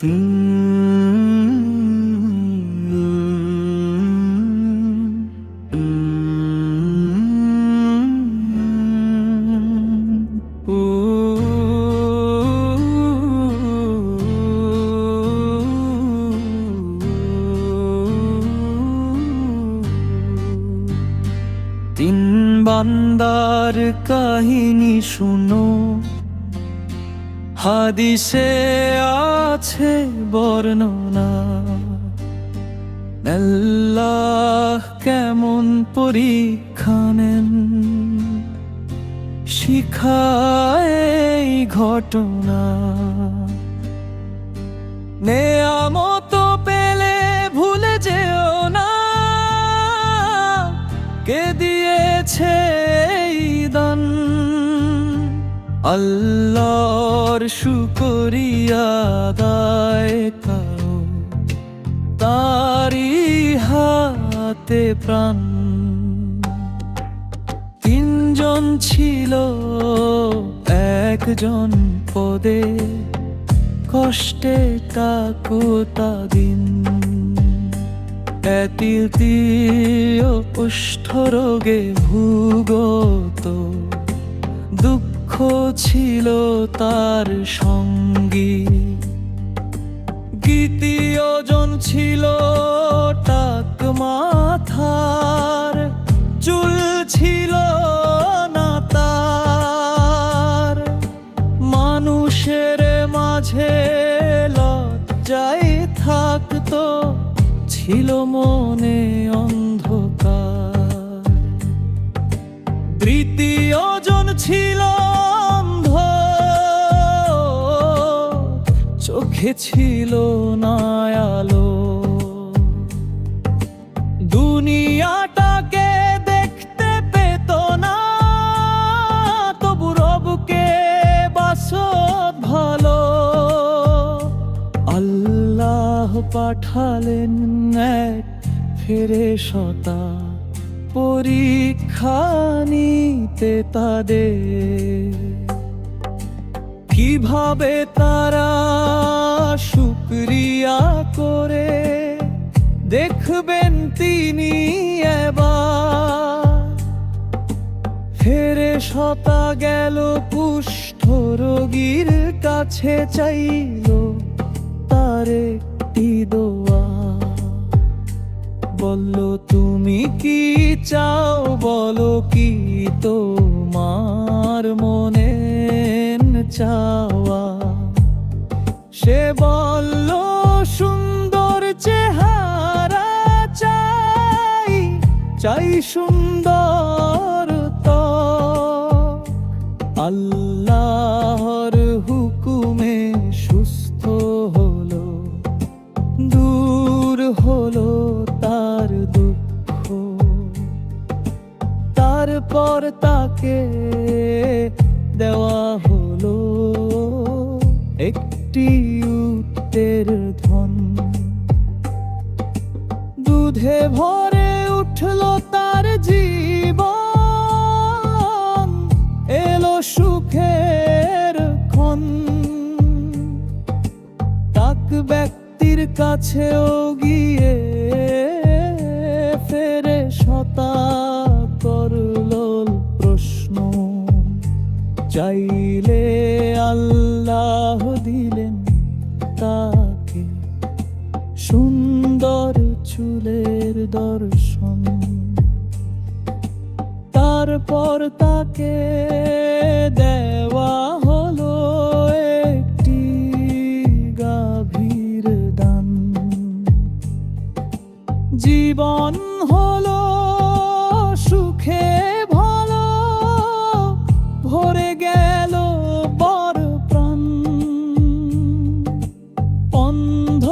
তিন বান্দার কাহিনী শুনো, হাদিসে আছে বর্ণনা। আল্লাহ কেমন পরীক্ষা নেন, শিখায় এই ঘটনা। নেয়ামত পেলে ভুলে যেও না, কে দিয়েছে এই দান। আল্লাহর শুকরিয়া আদায় করো, তারি হাতে প্রাণ। তিনজন ছিল একজন পদে, কষ্টে কাকুতা দিন। এতিল কুষ্ঠরোগে ভুগত, দুঃখ ছিল তার সঙ্গী। দ্বিতীয়জন ছিল টাক মাথার, চুল ছিল না তার। মানুষের মাঝে লজ্জায় থাকতো, ছিল মনে অন্ধকার। তৃতীয়জন ছিল অন্ধ, চোখে ছিল না আলো। দুনিয়াটাকে দেখতে পেত না, তবু রবকে বাসত ভালো। আল্লাহ পাঠালেন এক ফেরেশতা, পরীক্ষা নিতে তাদের। কিভাবে তারা শুকরিয়া করে দেখবেন তিনি এবার। ফেরেশতা গেল কুষ্ঠ রোগীর কাছে, চাইল তার একটি দোয়া। বলল তুমি কি চাও, বলো কি তোমার মনের চাওয়া। সে বলল সুন্দর চেহারা চাই, চাই সুন্দর ত্বক। আল্লাহর হুকুমে সুস্থ হলো, দূর হলো তার দুঃখ। তারপর তাকে দেওয়া হলো একটি উটের ধন। দুধে ভরে উঠল তার জীবন, এলো সুখের ক্ষণ। তাক ব্যক্তির কাছেও গিয়ে ফেরেশতা করল প্রশ্ন। চাইলে আল্লাহ দিলেন তাকে সুন্দর চুলের দর্শন। তারপর তাকে দেওয়া হলো একটি গাভীর দান। জীবন হলো সুখে ভালো, ভরে গেল বর প্রাণ। অন্ধ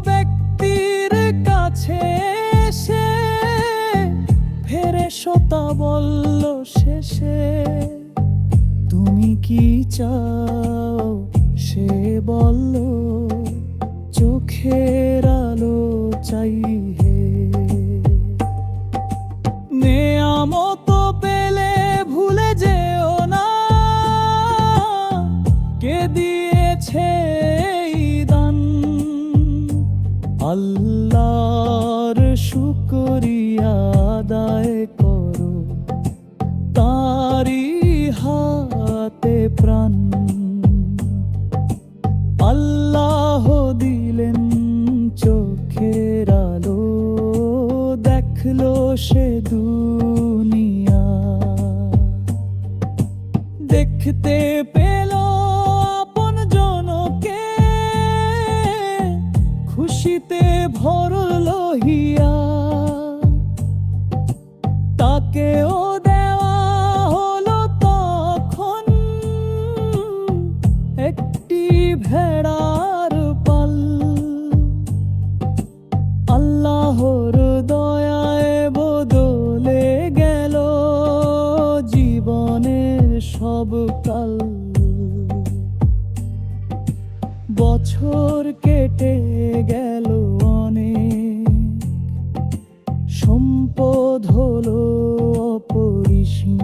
ব্যক্তির কাছে এসে ফেরেশতা বলল শেষে, তুমি কি চাও? সে বলল চোখের আলো চাই হে। নেয়ামত পেলে ভুলে যেও না, কে দিয়েছে এই দান। আল্লাহর শুকরিয়া আদায় করো, তারি হাতে প্রাণ। আল্লাহ দিলেন চোখের আলো, দেখলো সে দুনিয়া। দেখতে পেল আপন জনকে, খুশিতে ভরল হিয়া। তাকেও দেওয়া হলো তখন একটি ভেড়ার পাল। আল্লাহর দয়ায় বদলে গেল জীবনের সব কাল। বছর কেটে গেল অনেক, সম্পদ হলো অপরিসীম।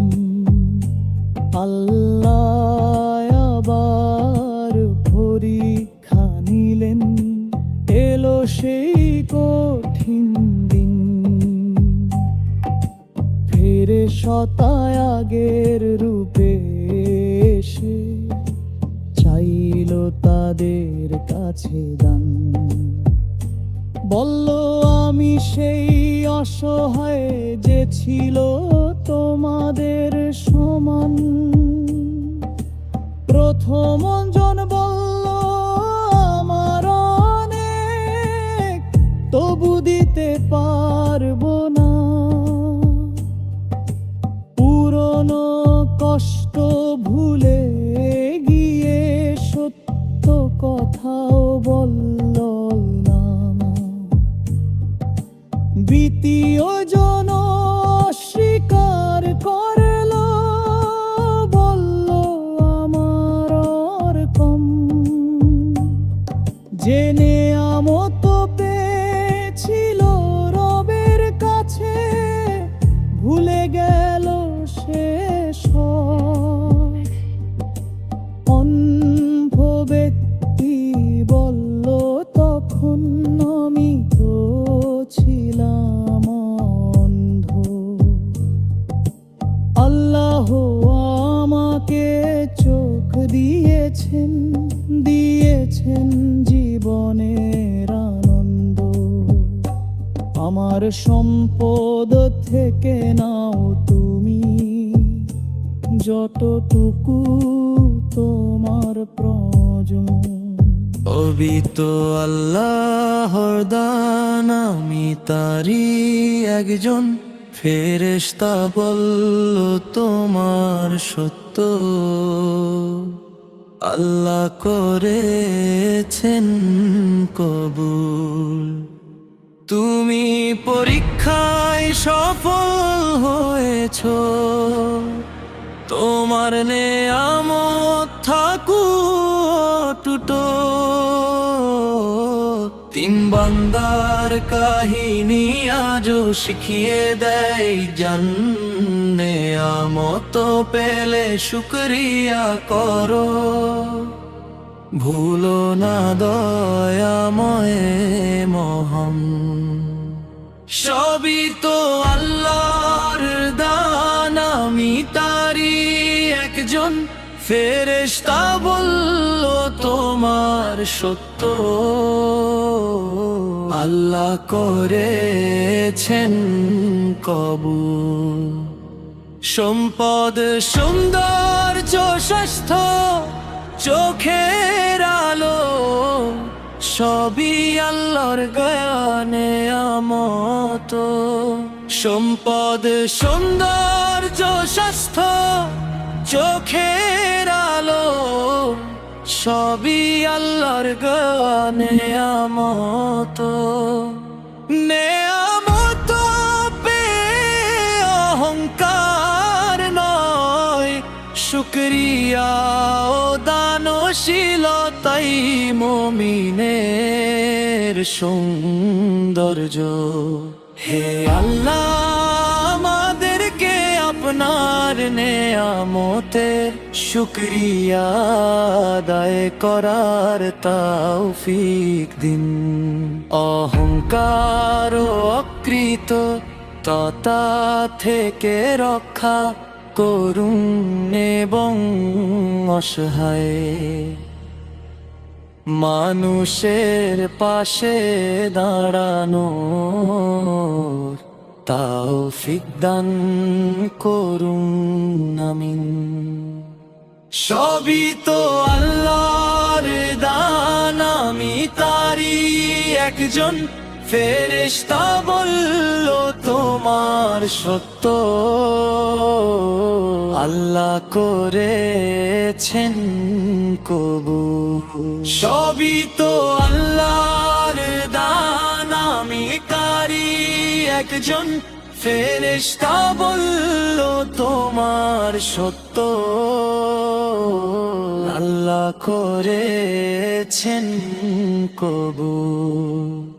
আল্লাহ আবার পরীক্ষা নিলেন, এলো সেই কঠিন দিন। ফেরেশতা আগের রূপে এসে চাইল তাদের কাছে দান। বলল, আমি সেই অসহায় যে ছিল তোমাদের সমান। প্রথম জন বলল, আমার অনেক, তবু দিতে পারবো না। পুরনো কষ্ট ভুলে গিয়ে সত্য কথাও বলল না। দ্বিতীয় জন স্বীকার করল, বলল, আমার আর কম। যে নেয়ামত পেয়েছিল রবের কাছে, ভুলে গেল সে সব। অন্ধ ব্যক্তি বলল তখন, আমি তো ছিলাম অন্ধ। আল্লাহ আমাকে চোখ দিয়েছেন, দিয়েছেন জীবনের আনন্দ। আমার সম্পদ থেকে নাও তুমি যতটুকু তোমার প্রয়োজন। অবিত আল্লাহর দান, আমি তারি একজন। ফেরেশতা বলল, তোমার সত্য আল্লাহ করেছেন কবুল। তুমি পরীক্ষায় সফল হয়েছ, তোমার নেয়ামত থাকুক অটুট। তিন বান্দার কাহিনী আজও শিখিয়ে দেয়, নেয়ামত পেলে শুকরিয়া করো। ভুলো না দয়াময় মহান, সবই তো আল্লাহর দান, আমি তারি একজন। ফেরেশতা বলল, তোমার সত্য আল্লাহ করেছেন কবুল। সম্পদ, সৌন্দর্য, স্বাস্থ্য, চোখের আলো, সবই আল্লাহর জ্ঞানে আমত। সম্পদ, সৌন্দর্য, স্বাস্থ্য, চোখের আলো, সবই আল্লাহর জ্ঞানে আমত। নেয়ামত পেয়ে অহংকার নয়, শুকরিয়া ও দানশীলতাই মুমিনের সৌন্দর্য। হে আল্লাহ, আমাদেরকে আপনার নেয়ামতের শুকরিয়া আদায় করার তৌফিক দিন। অহংকার ও অকৃত ততা থেকে রক্ষা করুন এবং অসহায় মানুষের পাশে দাঁড়ানোর তৌফিক দান করুন, আমিন। সবই তো আল্লাহর দান, আমি তারই একজন ফেরেশতা বলল তোমার সত্য আল্লাহ করেছেন কবুল। সবই তো আল্লাহর দান, আমি তারই একজন ফেরেশতা বলল তোমার সত্য আল্লাহ করেছেন কবুল।